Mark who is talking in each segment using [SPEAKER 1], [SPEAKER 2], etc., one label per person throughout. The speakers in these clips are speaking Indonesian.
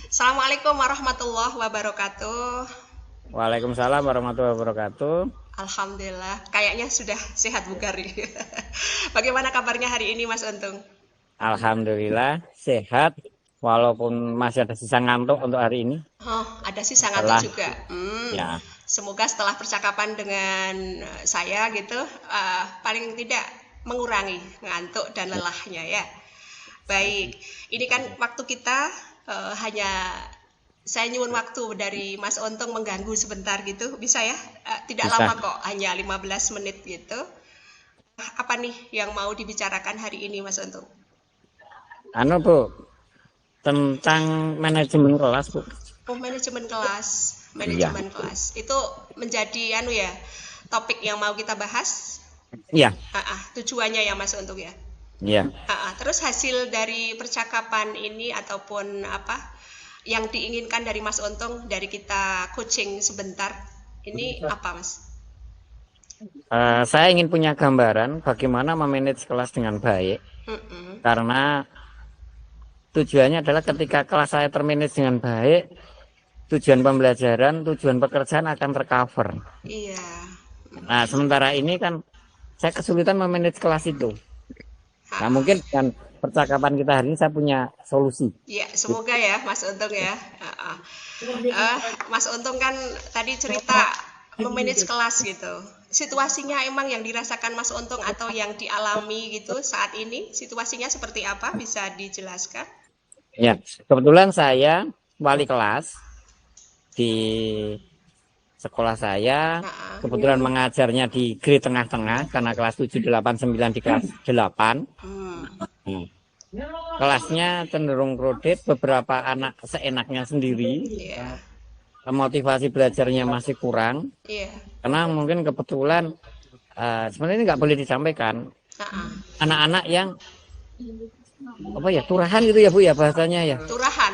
[SPEAKER 1] Assalamualaikum warahmatullahi wabarakatuh.
[SPEAKER 2] Waalaikumsalam warahmatullahi wabarakatuh.
[SPEAKER 1] Alhamdulillah, kayaknya sudah sehat bugar nih. Bagaimana kabarnya hari ini, Mas Untung?
[SPEAKER 2] Alhamdulillah sehat walaupun masih ada sisa ngantuk untuk hari ini.
[SPEAKER 1] Oh, ada sih sangat
[SPEAKER 2] Setelah
[SPEAKER 1] juga.
[SPEAKER 2] ya
[SPEAKER 1] Semoga setelah percakapan dengan saya gitu, paling tidak mengurangi ngantuk dan lelahnya ya. Baik, ini kan waktu kita hanya saya nyuwun waktu dari Mas Untung mengganggu sebentar gitu, bisa ya? Tidak
[SPEAKER 2] bisa.
[SPEAKER 1] lama kok, hanya 15 menit gitu. Apa nih yang mau dibicarakan hari ini, Mas Untung?
[SPEAKER 2] Anu Bu, tentang manajemen kelas Bu.
[SPEAKER 1] Oh, manajemen kelas.
[SPEAKER 2] Iya,
[SPEAKER 1] Manajemen kelas. Itu menjadi anu ya, topik yang mau kita bahas.
[SPEAKER 2] iya,
[SPEAKER 1] Tujuannya ya Mas Untung ya.
[SPEAKER 2] iya.
[SPEAKER 1] Terus hasil dari percakapan ini ataupun apa yang diinginkan dari Mas Untung dari kita coaching sebentar ini apa Mas?
[SPEAKER 2] Saya ingin punya gambaran bagaimana memanage kelas dengan baik
[SPEAKER 1] Mm-mm.
[SPEAKER 2] karena tujuannya adalah ketika kelas saya termanage dengan baik, tujuan pembelajaran, tujuan pekerjaan akan tercover.
[SPEAKER 1] Iya.
[SPEAKER 2] Nah, sementara ini kan saya kesulitan memanage kelas itu. Nah,
[SPEAKER 1] Ha-ha.
[SPEAKER 2] mungkin dengan percakapan kita hari ini saya punya solusi.
[SPEAKER 1] Ya, semoga ya Mas Untung ya. Ha-ha. Mas Untung kan tadi cerita memanage kelas gitu. Situasinya emang yang dirasakan Mas Untung atau yang dialami gitu saat ini, situasinya seperti apa? Bisa dijelaskan?
[SPEAKER 2] Ya, kebetulan saya wali kelas di sekolah saya.
[SPEAKER 1] Ha-ha.
[SPEAKER 2] Kebetulan mengajarnya di grade tengah-tengah karena kelas 7, 8, 9 di kelas 8.
[SPEAKER 1] Hmm.
[SPEAKER 2] Hmm. Kelasnya cenderung kredit, beberapa anak seenaknya sendiri.
[SPEAKER 1] Iya.
[SPEAKER 2] Motivasi belajarnya masih kurang.
[SPEAKER 1] Iya.
[SPEAKER 2] Karena mungkin kebetulan sebenarnya ini nggak boleh disampaikan.
[SPEAKER 1] Ha-ha.
[SPEAKER 2] Anak-anak yang apa ya, turahan gitu ya Bu ya bahasanya ya.
[SPEAKER 1] Turahan.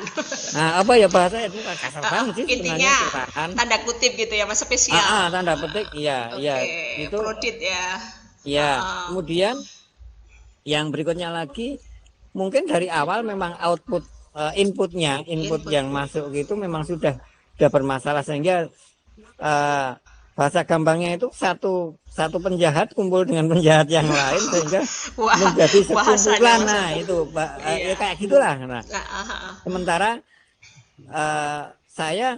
[SPEAKER 2] Nah, apa ya bahasanya itu kasar banget sih sebenarnya
[SPEAKER 1] Intinya
[SPEAKER 2] turahan.
[SPEAKER 1] tanda kutip gitu ya Mas, spesial.
[SPEAKER 2] Tanda petik iya, iya
[SPEAKER 1] Oke,
[SPEAKER 2] itu
[SPEAKER 1] prodit ya.
[SPEAKER 2] ya.
[SPEAKER 1] Ah,
[SPEAKER 2] Kemudian yang berikutnya lagi mungkin dari awal memang input
[SPEAKER 1] input.
[SPEAKER 2] yang masuk gitu memang sudah bermasalah sehingga eh, bahasa gampangnya itu satu penjahat kumpul dengan penjahat yang lain sehingga
[SPEAKER 1] Wah,
[SPEAKER 2] menjadi
[SPEAKER 1] bahasanya
[SPEAKER 2] sekumpulan.
[SPEAKER 1] Mas
[SPEAKER 2] Nah
[SPEAKER 1] Untung.
[SPEAKER 2] itu ya
[SPEAKER 1] Iya.
[SPEAKER 2] kayak gitulah. Nah,
[SPEAKER 1] Ah.
[SPEAKER 2] sementara saya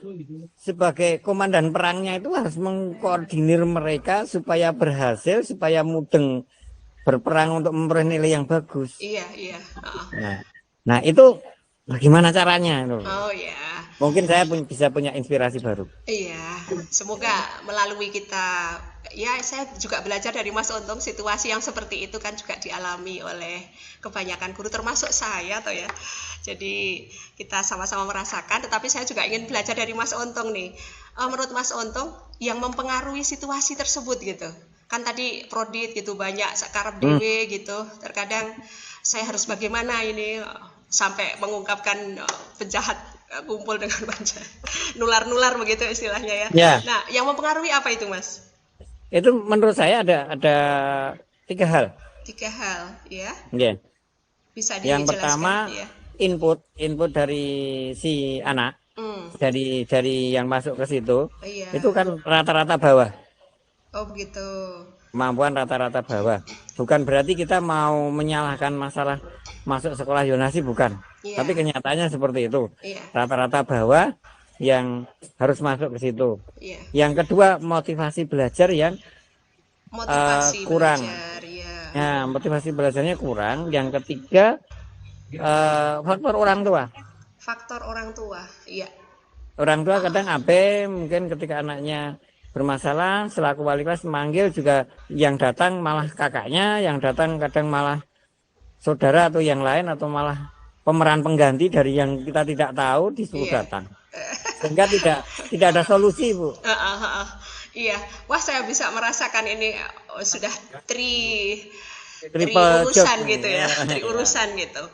[SPEAKER 2] sebagai komandan perangnya itu harus mengkoordinir mereka supaya berhasil, supaya mudeng berperang untuk memperoleh nilai yang bagus.
[SPEAKER 1] Iya, iya. Ah.
[SPEAKER 2] Nah, nah itu bagaimana caranya?
[SPEAKER 1] Oh ya.
[SPEAKER 2] Mungkin saya bisa punya inspirasi baru.
[SPEAKER 1] Iya, semoga melalui kita, ya saya juga belajar dari Mas Untung, situasi yang seperti itu kan juga dialami oleh kebanyakan guru termasuk saya toh ya. Jadi kita sama-sama merasakan, tetapi saya juga ingin belajar dari Mas Untung nih. Menurut Mas Untung, yang mempengaruhi situasi tersebut gitu. Kan tadi prodit gitu banyak sekarang
[SPEAKER 2] Hmm.
[SPEAKER 1] dewe gitu. Terkadang saya harus bagaimana ini sampai mengungkapkan penjahat kumpul dengan penjahat. Nular-nular begitu istilahnya ya.
[SPEAKER 2] Ya,
[SPEAKER 1] Nah, yang mempengaruhi apa itu, Mas?
[SPEAKER 2] itu menurut saya ada 3 hal.
[SPEAKER 1] 3 hal, ya.
[SPEAKER 2] Ya.
[SPEAKER 1] Bisa
[SPEAKER 2] Yang
[SPEAKER 1] dijelaskan,
[SPEAKER 2] pertama
[SPEAKER 1] ya.
[SPEAKER 2] input dari si anak,
[SPEAKER 1] Hmm,
[SPEAKER 2] dari yang masuk ke situ
[SPEAKER 1] iya.
[SPEAKER 2] itu kan rata-rata bawah.
[SPEAKER 1] Oh, begitu.
[SPEAKER 2] Kemampuan rata-rata bawah. Bukan berarti kita mau menyalahkan masalah masuk sekolah zonasi, bukan.
[SPEAKER 1] Iya,
[SPEAKER 2] Tapi kenyataannya seperti itu.
[SPEAKER 1] iya,
[SPEAKER 2] Rata-rata bawah yang harus masuk ke situ.
[SPEAKER 1] iya.
[SPEAKER 2] Yang kedua, motivasi belajar yang
[SPEAKER 1] Motivasi
[SPEAKER 2] kurang.
[SPEAKER 1] belajar, ya.
[SPEAKER 2] Nah, motivasi belajarnya kurang. Yang ketiga, faktor orang tua.
[SPEAKER 1] Faktor orang tua, iya.
[SPEAKER 2] Orang tua kadang abe, mungkin ketika anaknya bermasalah, selaku wali kelas manggil juga yang datang malah kakaknya, yang datang kadang malah saudara atau yang lain, atau malah pemeran pengganti dari yang kita tidak tahu disuruh
[SPEAKER 1] Iya.
[SPEAKER 2] datang. Sehingga tidak ada solusi, Bu.
[SPEAKER 1] Iya. Wah, saya bisa merasakan ini sudah tri
[SPEAKER 2] Triple job.
[SPEAKER 1] urusan gitu ya, tri urusan gitu.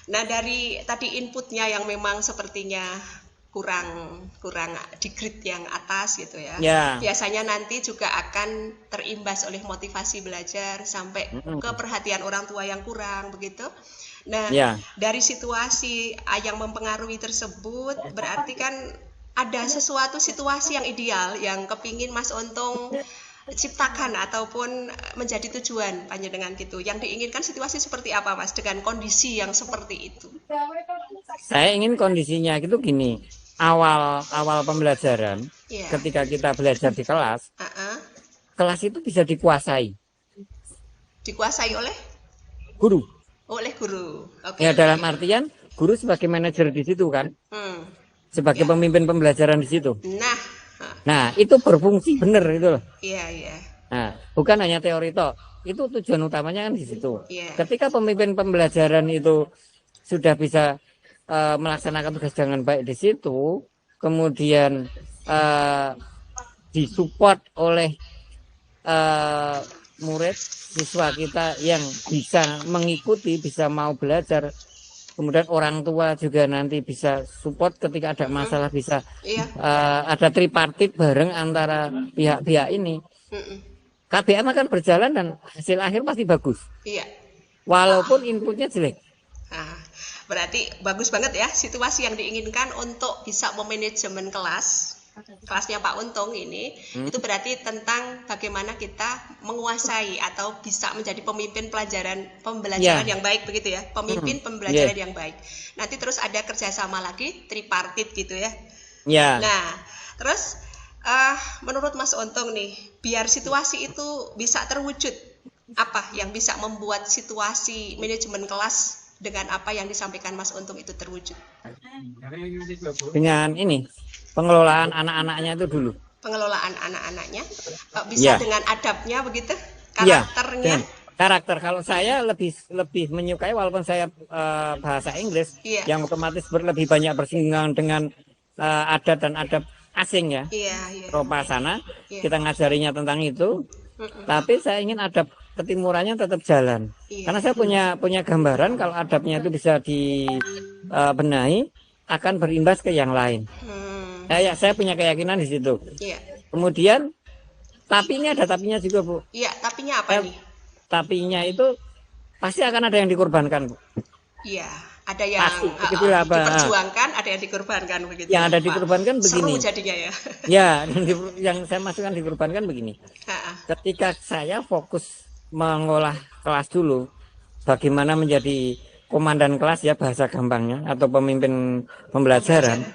[SPEAKER 1] Nah, dari tadi inputnya yang memang sepertinya kurang kurang di grade yang atas gitu ya.
[SPEAKER 2] Ya.
[SPEAKER 1] Biasanya nanti juga akan terimbas oleh motivasi belajar sampai ke perhatian orang tua yang kurang begitu. Nah,
[SPEAKER 2] Ya,
[SPEAKER 1] dari situasi yang mempengaruhi tersebut, berarti kan ada sesuatu situasi yang ideal yang kepingin Mas Untung ciptakan ataupun menjadi tujuan panjenengan gitu. Yang diinginkan situasi seperti apa Mas dengan kondisi yang seperti itu?
[SPEAKER 2] saya ingin kondisinya itu gini. Awal pembelajaran,
[SPEAKER 1] Ya,
[SPEAKER 2] ketika kita belajar di kelas,
[SPEAKER 1] uh-uh.
[SPEAKER 2] kelas itu bisa dikuasai
[SPEAKER 1] Dikuasai oleh
[SPEAKER 2] guru.
[SPEAKER 1] guru. Oke,
[SPEAKER 2] Ya,
[SPEAKER 1] oke.
[SPEAKER 2] dalam artian guru sebagai manajer di situ kan,
[SPEAKER 1] Hmm,
[SPEAKER 2] sebagai
[SPEAKER 1] ya.
[SPEAKER 2] pemimpin pembelajaran di situ.
[SPEAKER 1] Nah,
[SPEAKER 2] Nah, itu berfungsi benar itu loh.
[SPEAKER 1] iya, iya,
[SPEAKER 2] Nah, bukan hanya teori toh. Itu tujuan utamanya kan di situ.
[SPEAKER 1] iya.
[SPEAKER 2] Ketika pemimpin pembelajaran itu sudah bisa melaksanakan tugas dengan baik di situ, kemudian disupport oleh murid siswa kita yang bisa mengikuti, bisa mau belajar, kemudian orang tua juga nanti bisa support ketika ada masalah, bisa
[SPEAKER 1] Iya.
[SPEAKER 2] ada tripartit bareng antara pihak-pihak ini.
[SPEAKER 1] Mm-mm.
[SPEAKER 2] KBM akan berjalan dan hasil akhir pasti bagus,
[SPEAKER 1] Iya.
[SPEAKER 2] walaupun inputnya jelek.
[SPEAKER 1] Nah, berarti bagus banget ya situasi yang diinginkan untuk bisa memanajemen kelasnya Pak Untung ini. Itu berarti tentang bagaimana kita menguasai atau bisa menjadi pemimpin pembelajaran
[SPEAKER 2] Ya,
[SPEAKER 1] yang baik begitu ya, pemimpin
[SPEAKER 2] ya,
[SPEAKER 1] pembelajaran yang baik. Nanti terus ada kerjasama lagi tripartit gitu ya.
[SPEAKER 2] ya.
[SPEAKER 1] Nah, terus menurut Mas Untung nih, biar situasi itu bisa terwujud, apa yang bisa membuat situasi manajemen kelas dengan apa yang disampaikan Mas Untung itu terwujud?
[SPEAKER 2] Dengan ini pengelolaan anak-anaknya itu dulu.
[SPEAKER 1] Pengelolaan anak-anaknya, bisa
[SPEAKER 2] Ya,
[SPEAKER 1] dengan adabnya begitu,
[SPEAKER 2] ya.
[SPEAKER 1] karakternya.
[SPEAKER 2] Dan karakter, kalau saya lebih menyukai, walaupun saya bahasa Inggris
[SPEAKER 1] Iya,
[SPEAKER 2] yang otomatis lebih banyak bersinggungan dengan adat dan adab asing ya.
[SPEAKER 1] iya, iya,
[SPEAKER 2] Eropa sana
[SPEAKER 1] iya.
[SPEAKER 2] kita ngajarinya tentang itu,
[SPEAKER 1] Mm-mm.
[SPEAKER 2] tapi saya ingin adab ketimurannya tetap jalan.
[SPEAKER 1] Iya.
[SPEAKER 2] Karena saya punya gambaran kalau adabnya itu bisa dibenahi, akan berimbas ke yang lain.
[SPEAKER 1] Hmm,
[SPEAKER 2] Saya punya keyakinan di situ.
[SPEAKER 1] iya,
[SPEAKER 2] Kemudian, tapi ini ada tapinya juga, Bu.
[SPEAKER 1] iya. Tapinya apa nih?
[SPEAKER 2] Tapinya itu pasti akan ada yang dikorbankan, Bu.
[SPEAKER 1] Iya, ada yang
[SPEAKER 2] Pasti. Begitu apa?
[SPEAKER 1] diperjuangkan, ada yang dikorbankan begitu.
[SPEAKER 2] Yang ada
[SPEAKER 1] Pak.
[SPEAKER 2] dikorbankan begini.
[SPEAKER 1] Seru jadinya ya.
[SPEAKER 2] Ya, yang saya masukkan dikorbankan begini.
[SPEAKER 1] Ha-ha.
[SPEAKER 2] Ketika saya fokus mengolah kelas dulu, bagaimana menjadi komandan kelas ya bahasa gampangnya, atau pemimpin pembelajaran,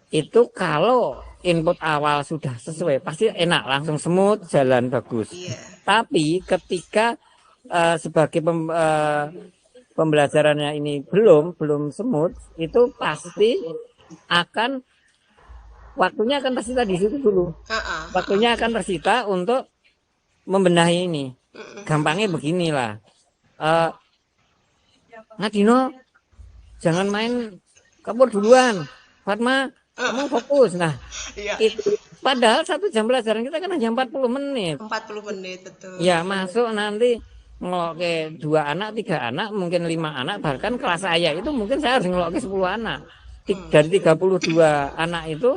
[SPEAKER 2] itu kalau input awal sudah sesuai, pasti enak, langsung smooth, jalan bagus.
[SPEAKER 1] Iya.
[SPEAKER 2] Tapi ketika sebagai pembelajarannya ini belum smooth, itu pasti akan waktunya akan tersita di situ dulu.
[SPEAKER 1] Ha-ha.
[SPEAKER 2] Waktunya akan tersita untuk membenahi ini.
[SPEAKER 1] Mm-mm.
[SPEAKER 2] Gampangnya beginilah. Nadino, jangan main kabur duluan. Fatma, kamu fokus. Nah,
[SPEAKER 1] Iya.
[SPEAKER 2] padahal 1 jam pelajaran kita kan hanya 40 menit.
[SPEAKER 1] 40 menit betul.
[SPEAKER 2] Ya, masuk nanti ngeloke 2 anak, 3 anak, mungkin 5 anak, bahkan kelas saya itu mungkin saya harus ngeloke 10 anak. Dari 32 anak itu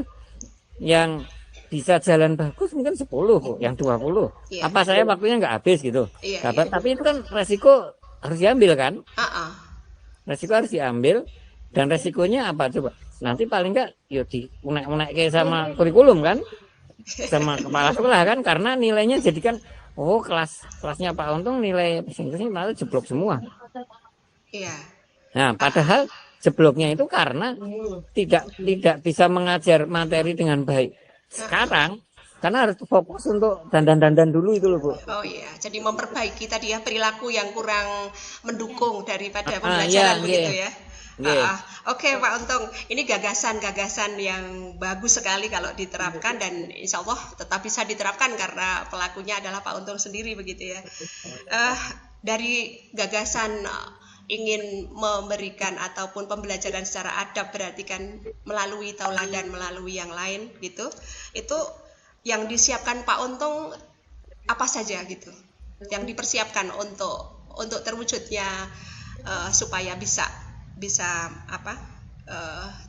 [SPEAKER 2] yang bisa jalan bagus mungkin 10 kok, yang 20.
[SPEAKER 1] Iya.
[SPEAKER 2] Apa saya waktunya nggak habis gitu.
[SPEAKER 1] Iya,
[SPEAKER 2] Tapi,
[SPEAKER 1] iya.
[SPEAKER 2] tapi itu kan resiko harus diambil kan?
[SPEAKER 1] Ha-ha.
[SPEAKER 2] Resiko harus diambil, dan resikonya apa coba? Nanti paling nggak ya diunek-unek kayak sama kurikulum kan? Sama kepala sekolah kan, karena nilainya jadi kan, oh kelasnya Pak Untung nilai bahasa Inggrisnya malah jeblok semua.
[SPEAKER 1] Iya.
[SPEAKER 2] Nah, padahal jebloknya itu karena tidak bisa mengajar materi dengan baik. Sekarang karena harus fokus untuk dandan dulu itu loh, Bu.
[SPEAKER 1] Oh iya, jadi memperbaiki tadi ya perilaku yang kurang mendukung daripada
[SPEAKER 2] Ah,
[SPEAKER 1] pembelajaran
[SPEAKER 2] iya,
[SPEAKER 1] begitu
[SPEAKER 2] iya.
[SPEAKER 1] ya.
[SPEAKER 2] Iya.
[SPEAKER 1] Oke Pak Untung, ini gagasan-gagasan yang bagus sekali kalau diterapkan, dan insya Allah tetap bisa diterapkan karena pelakunya adalah Pak Untung sendiri begitu ya. Dari gagasan ingin memberikan ataupun pembelajaran secara adab, berarti kan melalui tauladan, melalui yang lain gitu. Itu yang disiapkan Pak Untung apa saja gitu, yang dipersiapkan untuk terwujudnya supaya bisa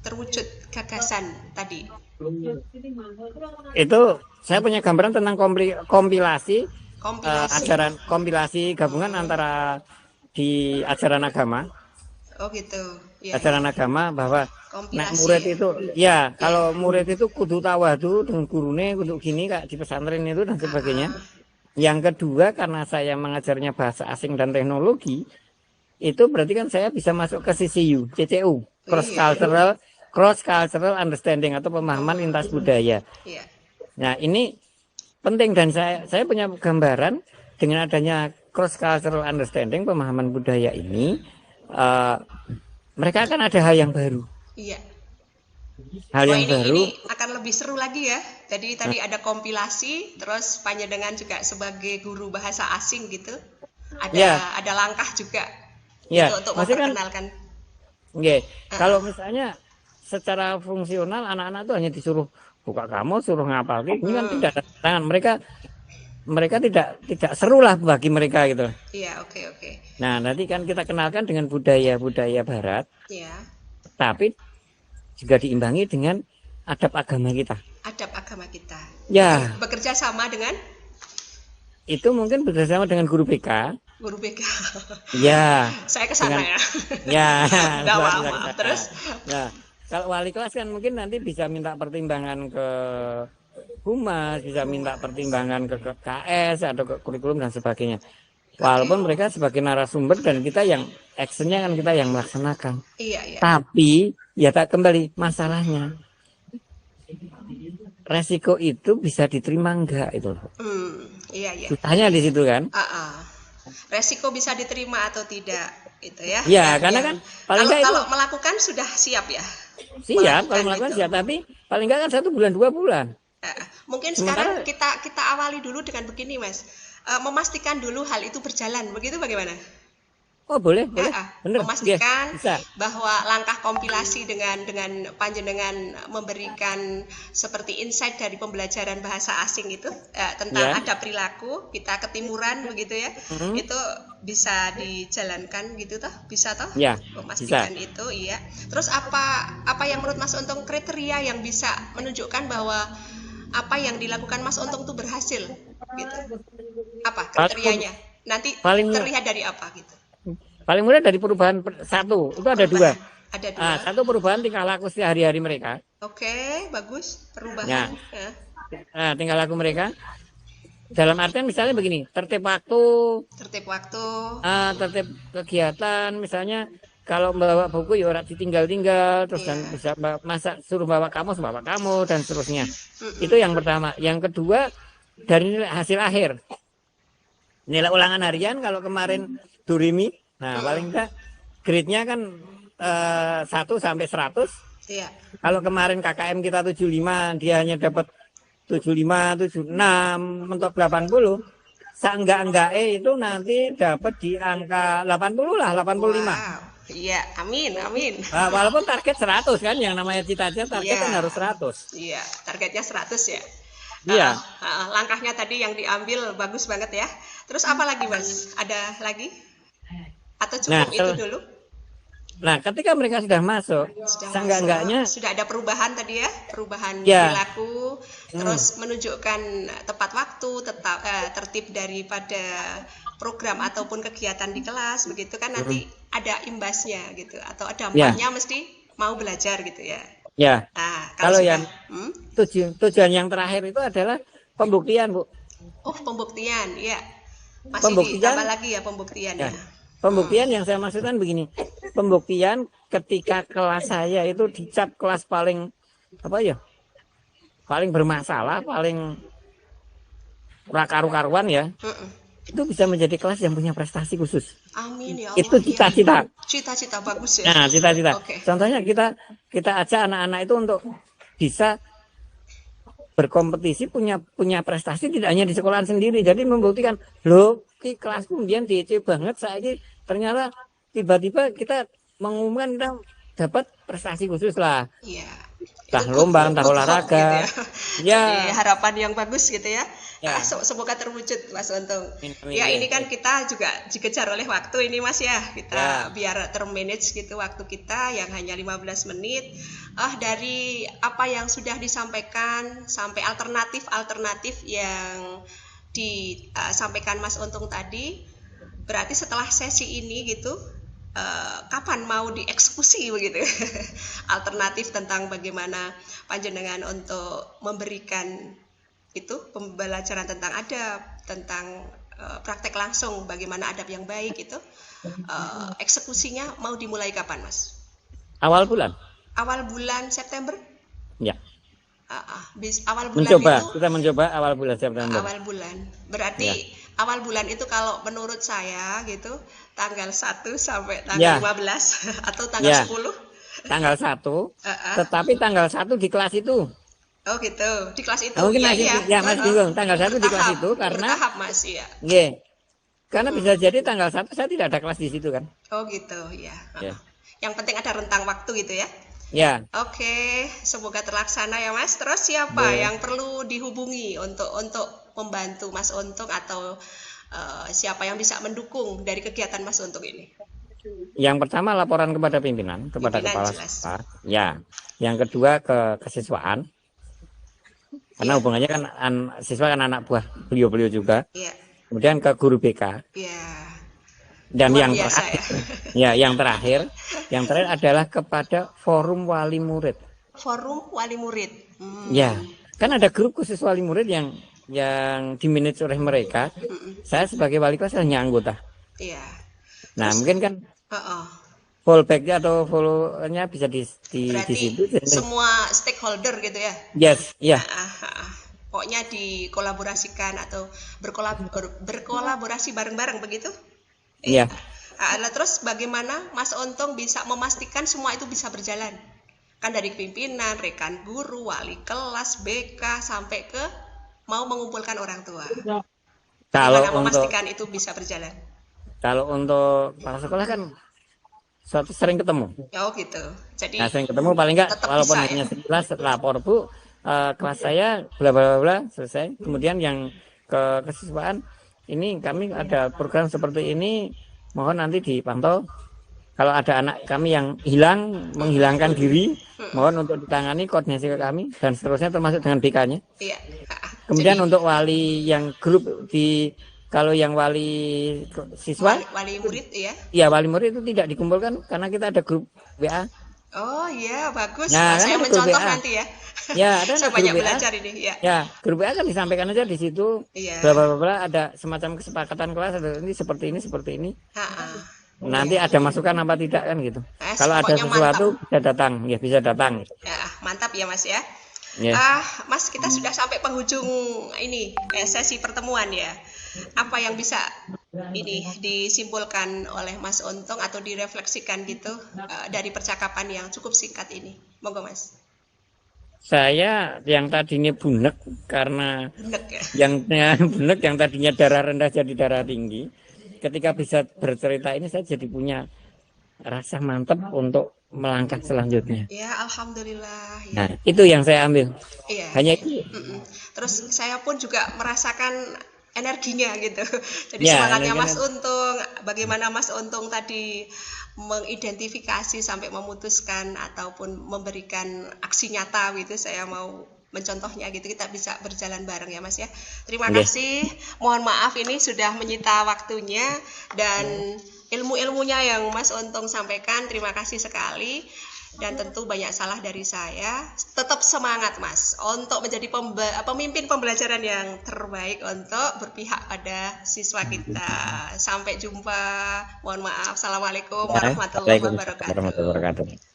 [SPEAKER 1] terwujud gagasan tadi.
[SPEAKER 2] Itu saya punya gambaran tentang kompilasi
[SPEAKER 1] Kompilasi.
[SPEAKER 2] kompilasi gabungan antara di ajaran agama
[SPEAKER 1] Oh gitu. Iya,
[SPEAKER 2] ajaran
[SPEAKER 1] iya.
[SPEAKER 2] agama bahwa nek
[SPEAKER 1] Kompilasi
[SPEAKER 2] murid
[SPEAKER 1] ya.
[SPEAKER 2] itu ya kalau murid itu kudu tawadu dengan gurune kudu gini Kak di pesantren itu dan
[SPEAKER 1] Ah,
[SPEAKER 2] sebagainya.
[SPEAKER 1] ah.
[SPEAKER 2] Yang kedua karena saya mengajarnya bahasa asing dan teknologi, itu berarti kan saya bisa masuk ke CCU, CCU,
[SPEAKER 1] Iya, iya.
[SPEAKER 2] cross cultural understanding atau pemahaman
[SPEAKER 1] Hmm,
[SPEAKER 2] lintas budaya.
[SPEAKER 1] iya.
[SPEAKER 2] Nah, ini penting dan saya punya gambaran dengan adanya cross cultural understanding pemahaman budaya ini eh, mereka akan ada hal yang baru.
[SPEAKER 1] Iya.
[SPEAKER 2] Hal
[SPEAKER 1] Oh
[SPEAKER 2] yang
[SPEAKER 1] ini
[SPEAKER 2] baru.
[SPEAKER 1] akan lebih seru lagi ya. Jadi
[SPEAKER 2] Nah,
[SPEAKER 1] tadi ada kompilasi, terus panjenengan juga sebagai guru bahasa asing gitu.
[SPEAKER 2] ya,
[SPEAKER 1] Ada langkah juga gitu
[SPEAKER 2] ya,
[SPEAKER 1] untuk
[SPEAKER 2] maksudnya kan
[SPEAKER 1] memperkenalkan.
[SPEAKER 2] nggih, kalau
[SPEAKER 1] Heeh.
[SPEAKER 2] misalnya secara fungsional anak-anak itu hanya disuruh buka kamus, suruh ngapal. Ini kan
[SPEAKER 1] Hmm.
[SPEAKER 2] tidak ada tangan mereka mereka tidak seru lah bagi mereka gitu.
[SPEAKER 1] Iya, oke, oke.
[SPEAKER 2] Nah, nanti kan kita kenalkan dengan budaya-budaya barat,
[SPEAKER 1] Ya,
[SPEAKER 2] tapi juga diimbangi dengan adab agama kita.
[SPEAKER 1] adab agama kita.
[SPEAKER 2] Ya,
[SPEAKER 1] Bekerja sama dengan
[SPEAKER 2] itu mungkin bekerjasama dengan guru BK.
[SPEAKER 1] guru BK.
[SPEAKER 2] Ya,
[SPEAKER 1] Saya ke sana
[SPEAKER 2] dengan
[SPEAKER 1] ya.
[SPEAKER 2] ya,
[SPEAKER 1] Enggak,
[SPEAKER 2] bisa
[SPEAKER 1] maaf,
[SPEAKER 2] bisa ke
[SPEAKER 1] maaf.
[SPEAKER 2] sana.
[SPEAKER 1] Terus
[SPEAKER 2] Nah, kalau wali kelas kan mungkin nanti bisa minta pertimbangan ke humas, bisa minta
[SPEAKER 1] humas.
[SPEAKER 2] pertimbangan ke KS atau ke kurikulum dan sebagainya.
[SPEAKER 1] Oke.
[SPEAKER 2] Walaupun mereka sebagai narasumber dan kita yang actionnya kan kita yang melaksanakan.
[SPEAKER 1] Iya, iya.
[SPEAKER 2] Tapi ya tak kembali masalahnya resiko itu bisa diterima enggak itu loh.
[SPEAKER 1] Iya, iya.
[SPEAKER 2] Susahnya di situ kan.
[SPEAKER 1] Ah, ah. Resiko bisa diterima atau tidak gitu ya.
[SPEAKER 2] Ya, karena kan paling
[SPEAKER 1] kalau
[SPEAKER 2] enggak itu
[SPEAKER 1] kalau melakukan sudah siap ya.
[SPEAKER 2] siap kalau
[SPEAKER 1] Melakukan
[SPEAKER 2] melakukan
[SPEAKER 1] itu.
[SPEAKER 2] siap, tapi paling enggak kan 1 bulan 2 bulan.
[SPEAKER 1] Mungkin
[SPEAKER 2] Sementara
[SPEAKER 1] sekarang kita awali dulu dengan begini, Mas. Memastikan dulu hal itu berjalan. Begitu bagaimana?
[SPEAKER 2] oh boleh, bener,
[SPEAKER 1] Memastikan
[SPEAKER 2] bisa.
[SPEAKER 1] bahwa langkah kompilasi dengan panjenengan memberikan seperti insight dari pembelajaran bahasa asing itu tentang
[SPEAKER 2] Ya.
[SPEAKER 1] adab perilaku kita ketimuran begitu ya, itu bisa dijalankan gitu toh, bisa toh,
[SPEAKER 2] Ya,
[SPEAKER 1] memastikan
[SPEAKER 2] bisa.
[SPEAKER 1] itu iya. Terus apa yang menurut Mas Untung kriteria yang bisa menunjukkan bahwa apa yang dilakukan Mas Untung itu berhasil gitu? Apa kriterianya? Nanti
[SPEAKER 2] Paling
[SPEAKER 1] terlihat dari apa gitu?
[SPEAKER 2] paling mudah dari perubahan satu itu ada dua.
[SPEAKER 1] Ada dua.
[SPEAKER 2] Satu perubahan tingkah laku sehari-hari mereka.
[SPEAKER 1] Oke, bagus.
[SPEAKER 2] Ya,
[SPEAKER 1] Perubahan. Ya.
[SPEAKER 2] tingkah laku mereka dalam artian misalnya begini, tertib waktu,
[SPEAKER 1] Tertib waktu.
[SPEAKER 2] tertib kegiatan, misalnya kalau bawa buku ya ora ditinggal-tinggal, terus dan
[SPEAKER 1] Iya.
[SPEAKER 2] bisa masa suruh bawa kamus dan seterusnya. Itu yang pertama. Yang kedua dari nilai hasil akhir. Nilai ulangan harian kalau kemarin Durimi, nah paling enggak grade-nya kan 1 sampai 100.
[SPEAKER 1] Iya.
[SPEAKER 2] Kalau kemarin KKM kita 75, dia hanya dapat 75, 76, mentok 80. Seenggak-enggaknya itu nanti dapat di angka 80 lah, 85.
[SPEAKER 1] Wow. Iya, amin, amin.
[SPEAKER 2] Walaupun target 100 kan, yang namanya cita-cita target
[SPEAKER 1] Iya.
[SPEAKER 2] kan harus 100.
[SPEAKER 1] Iya, targetnya 100 ya.
[SPEAKER 2] Iya.
[SPEAKER 1] Langkahnya tadi yang diambil bagus banget ya. Terus apa lagi, Mas? Ada lagi? Atau
[SPEAKER 2] Nah,
[SPEAKER 1] cukup itu dulu?
[SPEAKER 2] Nah, ketika mereka sudah masuk,
[SPEAKER 1] Sudah
[SPEAKER 2] seenggak-enggaknya
[SPEAKER 1] masuk, sudah ada perubahan tadi ya, perubahan
[SPEAKER 2] Ya.
[SPEAKER 1] perilaku, terus menunjukkan tepat waktu, tertib daripada program ataupun kegiatan di kelas, begitu kan nanti ada imbasnya gitu, atau dampaknya mesti mau belajar gitu ya.
[SPEAKER 2] ya,
[SPEAKER 1] Nah,
[SPEAKER 2] kalau
[SPEAKER 1] sudah,
[SPEAKER 2] yang tujuan yang terakhir itu adalah pembuktian, Bu.
[SPEAKER 1] oh pembuktian, ya, masih
[SPEAKER 2] Pembuktian.
[SPEAKER 1] ditambah lagi ya pembuktiannya.
[SPEAKER 2] Ya. Pembuktian yang saya maksudkan begini, pembuktian ketika kelas saya itu dicap kelas paling paling bermasalah, paling karu-karuan ya, itu bisa menjadi kelas yang punya prestasi khusus.
[SPEAKER 1] Amin ya Allah.
[SPEAKER 2] Itu cita-cita.
[SPEAKER 1] Cita-cita bagus ya.
[SPEAKER 2] Nah, cita-cita.
[SPEAKER 1] Oke.
[SPEAKER 2] Contohnya kita ajak anak-anak itu untuk bisa berkompetisi punya prestasi tidak hanya di sekolahan sendiri. Jadi membuktikan, loh, ki kelasku kemudian DC banget saya ternyata tiba-tiba kita mengumumkan kita dapat prestasi khusus lah.
[SPEAKER 1] Iya.
[SPEAKER 2] Entah
[SPEAKER 1] Itu
[SPEAKER 2] lomba, entah
[SPEAKER 1] good hope
[SPEAKER 2] olahraga.
[SPEAKER 1] gitu ya.
[SPEAKER 2] Ya.
[SPEAKER 1] Jadi harapan yang bagus gitu ya.
[SPEAKER 2] Ya.
[SPEAKER 1] Semoga terwujud Mas Untung.
[SPEAKER 2] Amin,
[SPEAKER 1] Ya
[SPEAKER 2] ya.
[SPEAKER 1] ini kan kita juga dikejar oleh waktu ini Mas ya. Kita biar termanage gitu waktu kita yang hanya 15 menit. Dari apa yang sudah disampaikan sampai alternatif yang disampaikan Mas Untung tadi, berarti setelah sesi ini gitu kapan mau dieksekusi begitu. Alternatif tentang bagaimana panjenengan untuk memberikan itu pembelajaran tentang adab, tentang praktek langsung bagaimana adab yang baik itu. Eksekusinya mau dimulai kapan, Mas?
[SPEAKER 2] Awal bulan.
[SPEAKER 1] Awal bulan September?
[SPEAKER 2] Ya.
[SPEAKER 1] Awal bulan
[SPEAKER 2] kita mencoba awal bulan September.
[SPEAKER 1] Awal bulan. Berarti awal bulan itu kalau menurut saya gitu tanggal 1 sampai tanggal 15 atau tanggal 10.
[SPEAKER 2] Tanggal 1. Tetapi tanggal 1 di kelas itu.
[SPEAKER 1] Oh gitu, di kelas itu.
[SPEAKER 2] Mungkin Mas bingung tanggal 1 di kelas itu karena
[SPEAKER 1] bertahap, Mas, ya.
[SPEAKER 2] Karena bisa jadi tanggal 1 saya tidak ada kelas di situ kan.
[SPEAKER 1] Oh gitu, ya. Yang penting ada rentang waktu gitu ya.
[SPEAKER 2] Ya.
[SPEAKER 1] Oke, semoga terlaksana ya, Mas. Terus siapa yang perlu dihubungi untuk membantu Mas Untung atau siapa yang bisa mendukung dari kegiatan Mas Untung ini?
[SPEAKER 2] Yang pertama laporan kepada pimpinan, kepada kepala sekolah. Ya. Yang kedua ke kesiswaan. Karena hubungannya kan siswa kan anak buah beliau juga. Iya. Kemudian ke guru BK. Iya. Dan yang terakhir, yang terakhir adalah kepada forum wali murid.
[SPEAKER 1] Forum wali murid.
[SPEAKER 2] Ya, kan ada grup khusus wali murid yang dimanage oleh mereka. Saya sebagai wali kelas hanya anggota. Iya. Nah, mungkin kan fallback-nya atau follow-nya bisa di situ.
[SPEAKER 1] Semua stakeholder gitu ya?
[SPEAKER 2] Yes, ya.
[SPEAKER 1] Pokoknya dikolaborasikan atau berkolaborasi bareng-bareng begitu?
[SPEAKER 2] Iya.
[SPEAKER 1] Terus bagaimana Mas Untung bisa memastikan semua itu bisa berjalan? Kan dari pimpinan, rekan guru, wali kelas, BK, sampai ke mau mengumpulkan orang tua. Bagaimana memastikan itu bisa berjalan?
[SPEAKER 2] Kalau untuk para sekolah kan sering ketemu.
[SPEAKER 1] Oh gitu. Jadi
[SPEAKER 2] sering ketemu paling enggak walaupun hanya sekilas lapor Bu, kelas saya bla bla bla selesai. Kemudian yang ke kesiswaan ini kami ada program seperti ini, mohon nanti dipantau. Kalau ada anak kami yang menghilangkan diri, mohon untuk ditangani, koordinasi ke kami dan seterusnya termasuk dengan BK-nya. Iya. Kemudian untuk wali yang grup kalau yang wali siswa,
[SPEAKER 1] wali murid ya?
[SPEAKER 2] Iya, wali murid itu tidak dikumpulkan karena kita ada grup WA.
[SPEAKER 1] Oh iya, bagus. Nah, saya mencontoh nanti ya.
[SPEAKER 2] Ya, ada
[SPEAKER 1] saya banyak belajar ini.
[SPEAKER 2] Ya, grup WA kan disampaikan aja di situ. Iya. Bla ada semacam kesepakatan kelas ada ini seperti ini. Nanti ada masukan apa tidak kan gitu. Kalau ada sesuatu bisa datang.
[SPEAKER 1] Ya, mantap ya Mas ya. Mas, kita sudah sampai penghujung ini sesi pertemuan ya. Apa yang bisa ini disimpulkan oleh Mas Untung atau direfleksikan gitu dari percakapan yang cukup singkat ini? Monggo Mas.
[SPEAKER 2] Saya yang tadinya bunek karena bunek yang tadinya darah rendah jadi darah tinggi. Ketika bisa bercerita ini saya jadi punya rasa mantap untuk melangkah selanjutnya.
[SPEAKER 1] Ya, alhamdulillah. Ya.
[SPEAKER 2] Nah, itu yang saya ambil.
[SPEAKER 1] Iya.
[SPEAKER 2] Hanya itu.
[SPEAKER 1] Terus saya pun juga merasakan energinya gitu. Jadi semangatnya Mas Untung, bagaimana Mas Untung tadi mengidentifikasi sampai memutuskan ataupun memberikan aksi nyata gitu, saya mau mencontohnya gitu, kita bisa berjalan bareng ya Mas ya. Terima kasih. Mohon maaf ini sudah menyita waktunya dan ilmu-ilmunya yang Mas Untung sampaikan, terima kasih sekali. Dan tentu banyak salah dari saya. Tetap semangat Mas untuk menjadi pemimpin pembelajaran yang terbaik untuk berpihak pada siswa kita. Sampai jumpa. Mohon maaf. Assalamualaikum warahmatullahi wabarakatuh.